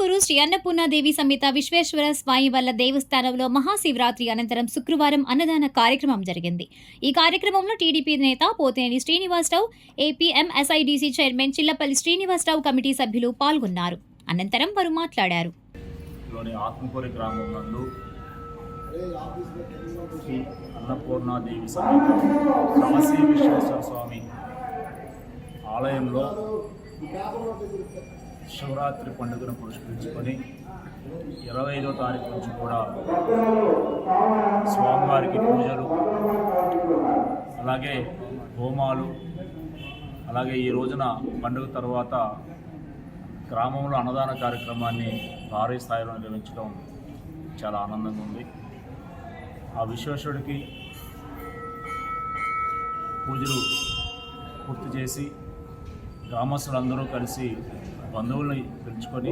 ఆత్మకూరు శ్రీ అన్నపూర్ణాదేవి సమేత విశ్వేశ్వర స్వామి వల్ల దేవస్థానంలో మహాశివరాత్రి అనంతరం శుక్రవారం అన్నదాన కార్యక్రమం జరిగింది. ఈ కార్యక్రమంలో టీడీపీ నేత Pothineni Srinivasarao, APMSIDC chairman Chillapalli Srinivasarao committee సభ్యులు పాల్గొన్నారు. అనంతరం వారు మాట్లాడారు. ఆత్మకూరు గ్రామం నందు శ్రీ అన్నపూర్ణాదేవి సమేత కాశీ విశ్వేశ్వర స్వామి ఆలయంలో శివరాత్రి పండుగను పురస్కరించుకొని 25వ తారీఖు నుంచి కూడా స్వామివారికి పూజలు, అలాగే హోమాలు, అలాగే ఈ రోజున పండుగ తర్వాత గ్రామంలో అన్నదాన కార్యక్రమాన్ని భారీ స్థాయిలో నిర్వహించడం చాలా ఆనందంగా ఉంది. ఆ విశ్వేశ్వరుడికి పూజలు పూర్తి చేసి గ్రామస్తులందరూ కలిసి బంధువుల్ని పిలుచుకొని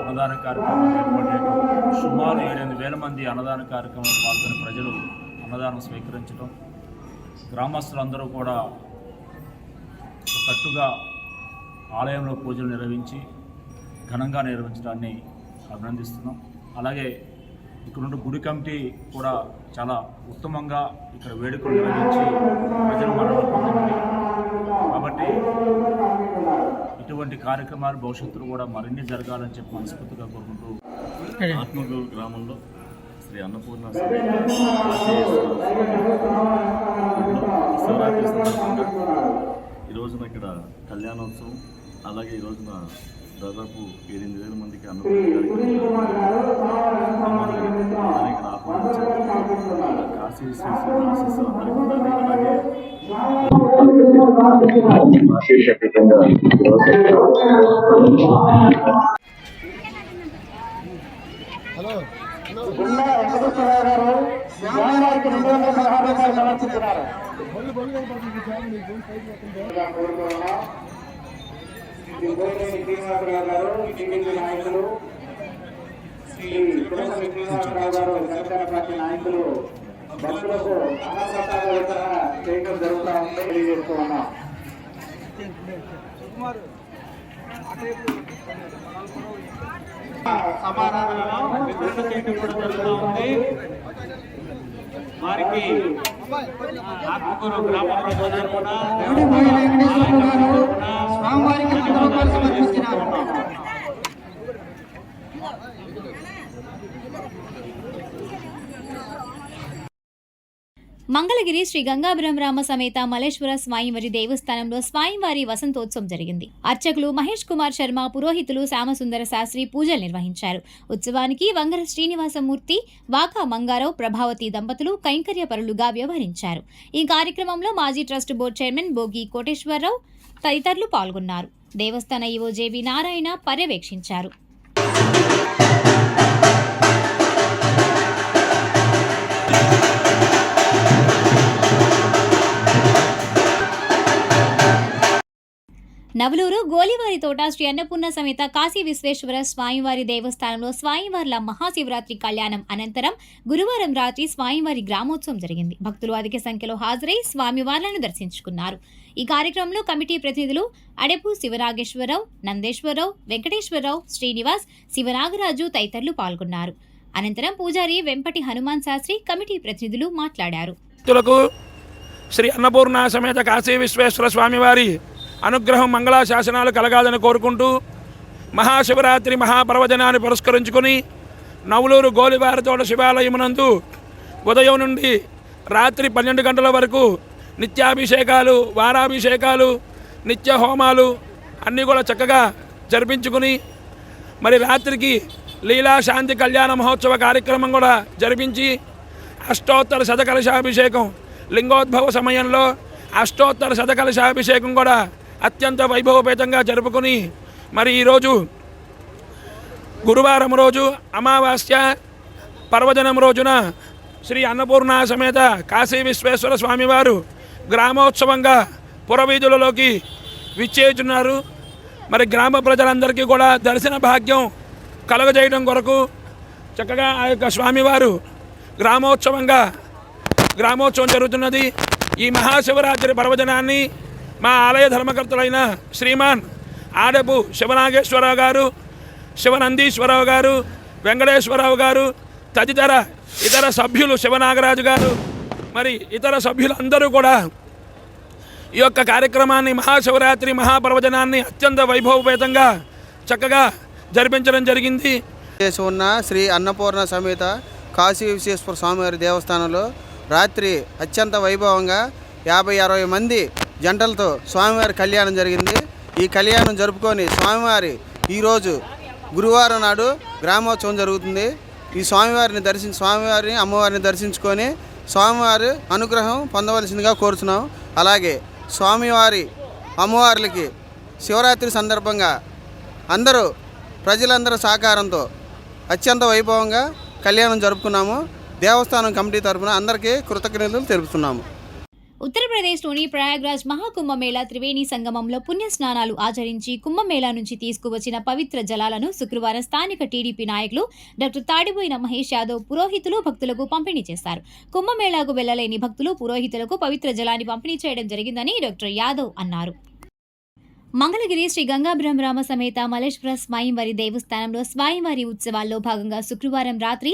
అన్నదాన కార్యక్రమం ఏర్పడేయడం, సుమారు 7,000 మంది అన్నదాన కార్యక్రమంలో పాల్గొని ప్రజలు అన్నదానం స్వీకరించడం, గ్రామస్తులందరూ కూడా కట్టుగా ఆలయంలో పూజలు నిర్వహించి ఘనంగా నిర్వహించడాన్ని అభినందిస్తున్నాం. అలాగే ఇక్కడ నుండి గుడి కమిటీ కూడా చాలా ఉత్తమంగా ఇక్కడ వేడుకలు నిర్వహించి ప్రజలు మనలో పొందుతుంది. కాబట్టి ఇటువంటి కార్యక్రమాలు భవిష్యత్తులో కూడా మరిన్ని జరగాలని చెప్పి మనస్ఫూర్తిగా కోరుకుంటూ ఆత్మకూరు గ్రామంలో శ్రీ అన్నపూర్ణ శివరాత్రి సందర్భంగా ఈ రోజున ఇక్కడ కళ్యాణోత్సవం, అలాగే ఈ రోజున దాదాపు 8,000 మందికి అన్నపూర్ణ కార్యక్రమం ఇక్కడ ఆహ్వానించారు. కాశీ విశ్వేశ్వర ఆశీస్సులు అందరికీ ఉండాలి. అలాగే నాయకులు భక్తులకు అన్నప్రసాద వితరణ చేయడం జరుగుతూ ఉంది. తెలియజేస్తూ ఉన్నాం. సమాధానాలను వితరణ చేయడం కూడా జరుగుతూ ఉంది. వారికి ఆత్మకూరు గ్రామ ప్రజలు కూడా మంగళగిరి శ్రీ గంగాబ్రహ్మరామ సమేత మల్లేశ్వర స్వామివారి దేవస్థానంలో స్వామివారి వసంతోత్సవం జరిగింది. అర్చకులు మహేష్ కుమార్ శర్మ, పురోహితులు శ్యామసుందర శాస్త్రి పూజలు నిర్వహించారు. ఉత్సవానికి వంగర శ్రీనివాసమూర్తి, వాకా మంగారావు, ప్రభావతి దంపతులు కైంకర్యపరులుగా వ్యవహరించారు. ఈ కార్యక్రమంలో మాజీ trust board chairman Bhogi Koteswararao తదితరులు పాల్గొన్నారు. దేవస్థాన ఈవో జేవి నారాయణ పర్యవేక్షించారు. నవలూరు గోలివారి తోట శ్రీ అన్నపూర్ణ సమేత కాశీ విశ్వేశ్వర స్వామివారి దేవస్థానంలో స్వామివార్ల మహాశివరాత్రి కళ్యాణం అనంతరం గురువారం రాత్రి స్వామివారి గ్రామోత్సవం జరిగింది. భక్తులు అధిక సంఖ్యలో హాజరై స్వామివార్లను దర్శించుకున్నారు. ఈ కార్యక్రమంలో కమిటీ ప్రతినిధులు అడెపు శివనాగేశ్వరరావు, నందేశ్వరరావు, వెంకటేశ్వరరావు, శ్రీనివాస్, శివనాగరాజు తదితరులు పాల్గొన్నారు. అనంతరం పూజారి వెంపటి హనుమాన్ శాస్త్రి, కమిటీ ప్రతినిధులు మాట్లాడారు. శ్రీ అన్నపూర్ణ సమేత కాశీ విశ్వేశ్వర స్వామివారి అనుగ్రహం, మంగళాశాసనాలు కలగాలని కోరుకుంటూ మహాశివరాత్రి మహాపర్వదినాన్ని పురస్కరించుకొని నవలూరు గోలివారితోట శివాలయమునందు ఉదయం నుండి రాత్రి 12 గంటల వరకు నిత్యాభిషేకాలు, వారాభిషేకాలు, నిత్య హోమాలు అన్నీ కూడా చక్కగా జరిపించుకుని మరి రాత్రికి లీలా శాంతి కళ్యాణ మహోత్సవ కార్యక్రమం కూడా జరిపించి అష్టోత్తర శతకలశాభిషేకం, లింగోద్భవ సమయంలో అష్టోత్తర శతకలశాభిషేకం కూడా అత్యంత వైభవపేతంగా జరుపుకొని మరి ఈరోజు గురువారం రోజు అమావాస్య పర్వదినం రోజున శ్రీ అన్నపూర్ణ సమేత కాశీ విశ్వేశ్వర స్వామివారు గ్రామోత్సవంగా పురవీధులలోకి విచ్చేస్తున్నారు. మరి గ్రామ ప్రజలందరికీ కూడా దర్శన భాగ్యం కలుగజేయడం కొరకు చక్కగా ఆ యొక్క స్వామివారు గ్రామోత్సవం జరుగుతున్నది. ఈ మహాశివరాత్రి పర్వదినాన్ని మా ఆలయ ధర్మకర్తలైన శ్రీమాన్ ఆడపు శివనాగేశ్వరరావు గారు, శివనందీశ్వరరావు గారు, వెంకటేశ్వరరావు గారు, తదితర ఇతర సభ్యులు, శివనాగరాజు గారు, మరి ఇతర సభ్యులందరూ కూడా ఈ యొక్క కార్యక్రమాన్ని, మహాశివరాత్రి మహాపర్వదినాన్ని అత్యంత వైభవపేతంగా చక్కగా జరిపించడం జరిగింది. చేసి ఉన్న శ్రీ అన్నపూర్ణ సమేత కాశీ విశ్వేశ్వర స్వామివారి దేవస్థానంలో రాత్రి అత్యంత వైభవంగా 50-60 మంది జంటలతో స్వామివారి కళ్యాణం జరిగింది. ఈ కళ్యాణం జరుపుకొని స్వామివారి ఈరోజు గురువారం నాడు గ్రామోత్సవం జరుగుతుంది. ఈ స్వామివారిని అమ్మవారిని దర్శించుకొని స్వామివారి అనుగ్రహం పొందవలసిందిగా కోరుతున్నాం. అలాగే స్వామివారి అమ్మవార్లకి శివరాత్రి సందర్భంగా ప్రజలందరూ సహకారంతో అత్యంత వైభవంగా కళ్యాణం జరుపుకున్నాము. దేవస్థానం కమిటీ తరఫున అందరికీ కృతజ్ఞతలు తెలుపుతున్నాము. ఉత్తరప్రదేశ్లోని ప్రయాగ్రాజ్ మహాకుంభమేళా త్రివేణి సంగమంలో పుణ్యస్నానాలు ఆచరించి కుంభమేళా నుంచి తీసుకువచ్చిన పవిత్ర జలాలను శుక్రవారం స్థానిక టీడీపీ నాయకులు డాక్టర్ తాడిబోయిన మహేష్ యాదవ్ పురోహితులు భక్తులకు పంపిణీ చేశారు. కుంభమేళాకు వెళ్లలేని భక్తులు పురోహితులకు పవిత్ర జలాన్ని పంపిణీ చేయడం జరిగిందని డాక్టర్ యాదవ్ అన్నారు. మంగళగిరి శ్రీ గంగాబ్రహ్మరామ సమేత మల్లేశ్వర స్వామివారి దేవస్థానంలో స్వామివారి ఉత్సవాల్లో భాగంగా శుక్రవారం రాత్రి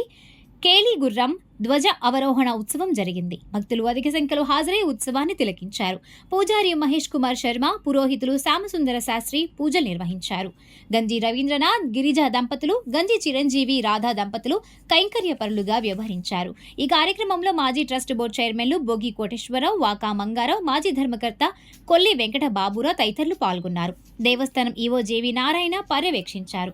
కేలి గుర్రం ధ్వజ అవరోహణ ఉత్సవం జరిగింది. భక్తులు అధిక సంఖ్యలో హాజరై ఉత్సవాన్ని తిలకించారు. పూజారి మహేష్ కుమార్ శర్మ, పురోహితులు శ్యామసుందర శాస్త్రి పూజలు నిర్వహించారు. గంజి రవీంద్రనాథ్, గిరిజా దంపతులు, గంజి చిరంజీవి, రాధా దంపతులు కైంకర్యపరులుగా వ్యవహరించారు. ఈ కార్యక్రమంలో మాజీ ట్రస్ట్ బోర్డు చైర్మన్లు బోగి కోటేశ్వరరావు, వాకా మంగారావు, మాజీ ధర్మకర్త కొల్లి వెంకట బాబురావు తదితరులు పాల్గొన్నారు. దేవస్థానం ఈవో జేవి నారాయణ పర్యవేక్షించారు.